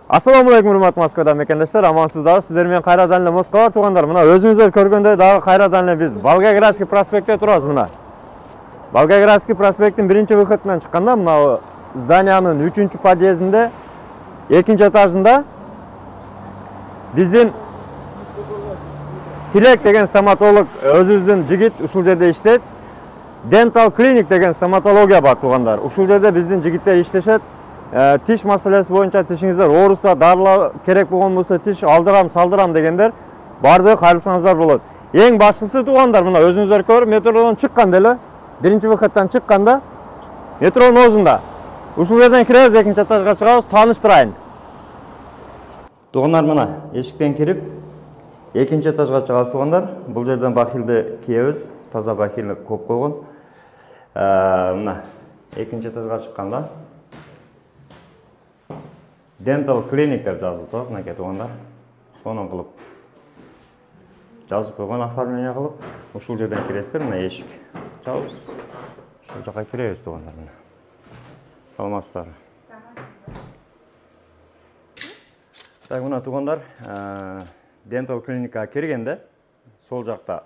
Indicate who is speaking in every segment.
Speaker 1: Assalamu alaikum hurmatli Moskvada mekendештер, амансыздар. Сіздер мен қайрадан эле Москвага туғандар. Мына өзүңүздөр көргөндөй дагы кайрадан эле биз Волгоградский проспектте турабыз мына. Волгоградский проспекттин биринчи выходунан чыкканда мына зданиянын 3-чү подъездинде, 2-нчи этажында биздин Тилек деген стоматолог өзүбүздүн жигит ушул жерде иштейт. Dental Clinic деген стоматология бар туғандар. Ушул жерде биздин жигиттер иштешет. Тиш маселеси боюнча тишиңиздер ооруса, дарылар керек болгон болсо, тиш алдырам, салдырам дегендер барды кайрылсаңыздар болот. Эң башкысы туғандар, мына өзүңүздөр көрүп, метродон чыкканда эле, биринчи выходтан чыкканда метронун оозунда. Ушул жерден киребиз, 2-нчи этажга чыгабыз, тааныштырайын. Туғандар мына эшиктен кирип, 2-нчи этажга чыгабыз туғандар. Бул жерден бахилди кийебиз, таза бахилни коюп койгон. Мына 2-нчи этажга чыкканда Dental Clinic деп жазылып, мынакей туғандар. Сонун кылып жазып койгон, оформление кылып, ушул жерден киресиздер, мына эшик. Чабыз. Ушул жака киребиз туғандар мына. Саламатсыздар. Так, мына туғандар, Dental Clinic'ка киргенде сол жакта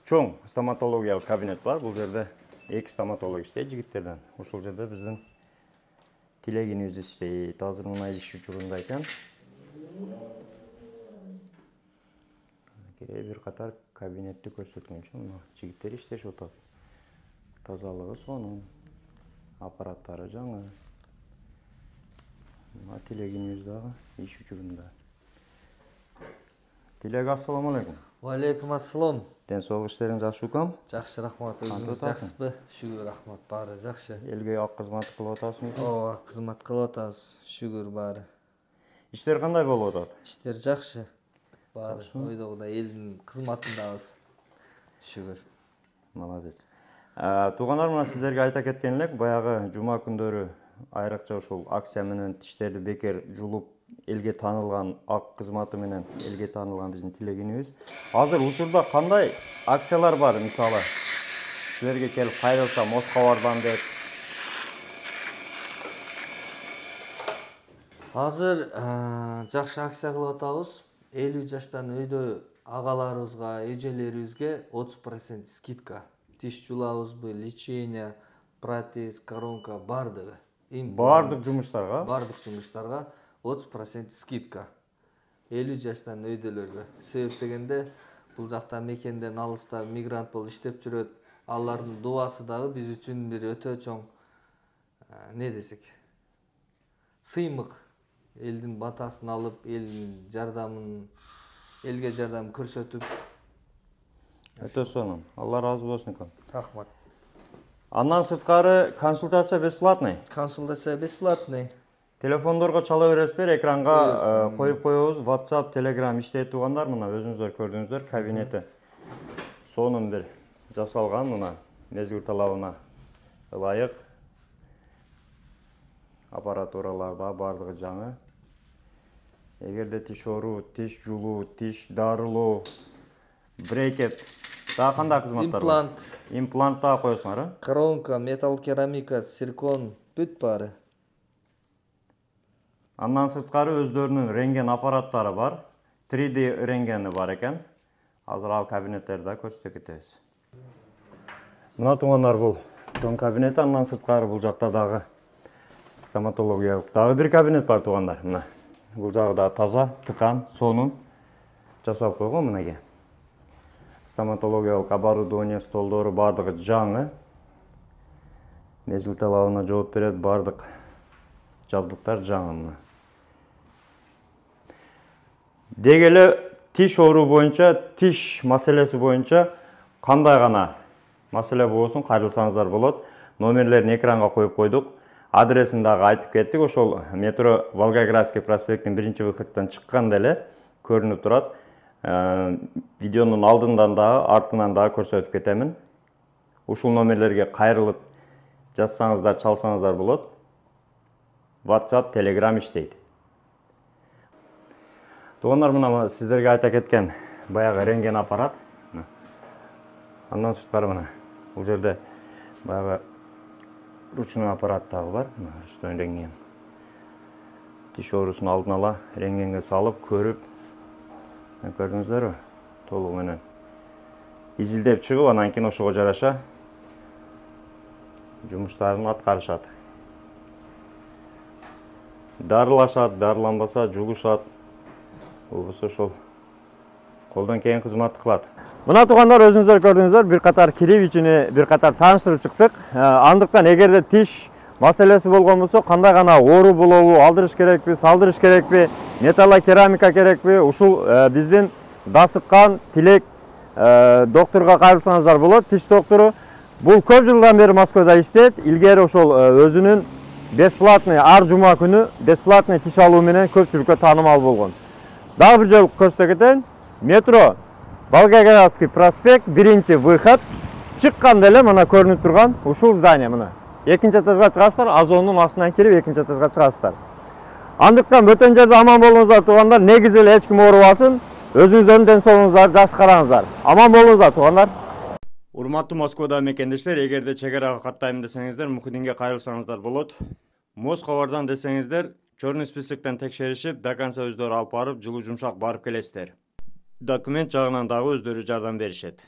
Speaker 1: чоң стоматологиялык кабинет бар. Бул жерде 2 стоматолог иштейт жигиттерден. Ушул жерде биздин Тилегинибиз иштейт. Азыр мына иш учурунда экен. Кире бир катар кабинетти көрсөткөнчө мына жигиттер иштешип атат. Тазалыгы сонун, аппараттары жаңы. Мына Тилегинибиз дагы иш учурунда. Тилег, ассаламу алейкум.
Speaker 2: Алейкум ассалам.
Speaker 1: Ден соолук иштериң жакшы укам?
Speaker 2: Жакшы, рахмат. Өзүңүз жакшысызбы? Шүгүр, рахмат. Баары жакшы.
Speaker 1: Элге ак кызмат кылып атасыңбы?
Speaker 2: Ооба, кызмат кылып атабыз. Шүгүр, баары.
Speaker 1: Иштер кандай болуп атат?
Speaker 2: Иштер жакшы. Баары ойдогудай элдин кызматындабыз. Шүгүр.
Speaker 1: Молодец. Тугандар, мына сиздерге айта кеткен элек, баягы жума күндөрү айрыкча ушул акция менен тиштерди бекер жулуп элге таанылган ак кызматы менен элге таанылган биздин Тилегинибиз. Азыр учурда кандай акциялар бар, мисалы? Силерге келип кайрылса, Москвадан деп.
Speaker 2: Азыр жакшы акция кылып атабыз. 50 жаштан өйдө агаларыбызга, эжелерибизге 30% скидка. Тиш жулабызбы, лечение, протез, коронка бардыгы.
Speaker 1: Бардык жумуштарга?
Speaker 2: Бардык жумуштарга 30% скидка. 50 жаштан өйдөлөргө. Себеп дегенде, бул жакта мекенден алыста мигрант болуп иштеп жүрөт. Алардын дуасы дагы биз үчүн бир өтө чоң не десек, сыймык. Элдин батасын алып, элдин жардамын, элге жардам көрсөтүп.
Speaker 1: Өтө сонун. Алла разы болсун экен.
Speaker 2: Рахмат.
Speaker 1: Андан сырткары консультация бесплатный.
Speaker 2: Консультация бесплатный.
Speaker 1: Телефондорго чала бересиздер, экранга коюп коебуз. WhatsApp, Telegram иштейт тугандар, мына өзүңүздөр көрдүңүздөр, кабинети сонун бир жасалган, мына мезгил талабына ылайык. Аппаратуралар да бардыгы жаңы. Эгерде тиш оору, тиш жулуу, тиш дарылоо, брекет, дагы кандай кызматтар бар? Имплант да коесуңар,
Speaker 2: Коронка, металл керамика, циркон, бүт баары.
Speaker 1: Андан сырткары өздөрүнүн рентген аппараттары бар. 3D рентгени бар экен. Азыр ал кабинеттерди да көрсөтө кетебиз. Мына тугандар, бул чоң кабинет, андан сырткары бул жакта дагы стоматологиялык дагы бир кабинет бар тугандар. Мына бул жагы да таза, тыкан, сонун жасап койгон мынеге. Стоматологиялык оборудование, столдору бардыгы жаңы. Мезгил талабына жооп берет, бардык жабдыктар жаңы мына. Деги эле тиш оору боюнча, тиш маселеси боюнча кандай гана маселе болсун, кайрылсаңыздар болот. Номерлерин экранга коюп койдук. Адресин дагы айтып кеттик. Ошол метро Волгоградский проспекттин биринчи выходтан чыкканда эле көрүнүп турат. Видеонун алдынан дагы, артынан дагы көрсөтүп кетемин. Ушул номерлерге кайрылып жазсаңыздар, чалсаңыздар болот. WhatsApp, Telegram иштейт. Тугандар, мына сиздерге айта кеткен баягы рентген аппарат. Андан сырткары мына бул жерде баягы ручной аппарат дагы бар. Что рентген. Тиш оорусун алдын ала рентгенге салып, көрүп, көрдүңүздөрбү? Толугу менен изилдеп чыгып, анан кийин ошого жараша жумуштарын аткарышат. Дарылашат, дарыланбаса жугушат. Болбосо ошол колдон келген кызматты кылат. Мына туугандар, өзүңүздөр көрдүңүздөр, бир катар киребичини бир катар тааныштырып чыктык. Андыктан эгерде тиш маселеси болгон болсо, кандай гана оору болобу, алдырыш керекпи, салдырыш керекпи, металлокерамика керекпи, ушул биздин Дасыккан Тилек доктурга кайрылсаңыздар болот. Тиш доктору бул көп жылдан бери Москвада иштейт. Илгери ошол өзүнүн бесплатный ар жума күнү бесплатный тиш алуу менен көпчүлүккө таанымал болгон. Дагы бир жолу көрсөтө кетейин. Метро Волгоградский проспект, биринчи выход. Чыкканда эле мына көрүнүп турган ушул здание мына. Экинчи этажга чыгасыздар, Озондун астынан кирип экинчи этажга чыгасыздар. Андыктан бөтөн жерде аман болуңуздар туугандар. Негизи эле эч ким оорубасын. Өзүңүздөрдүн ден соолугуңуздарды жакшы караңыздар. Аман болуңуздар туугандар. Урматтуу Москвада мекендештер, эгерде чек арага каттайм десеңиздер, Мухиддинге кайрылсаңыздар болот. Москвадан десеңиздер, чорный списоктон текшеришип, до конца өздөрү алып барып, жылуу жумшак барып келесиздер. Документ жагынан дагы өздөрү жардам беришет.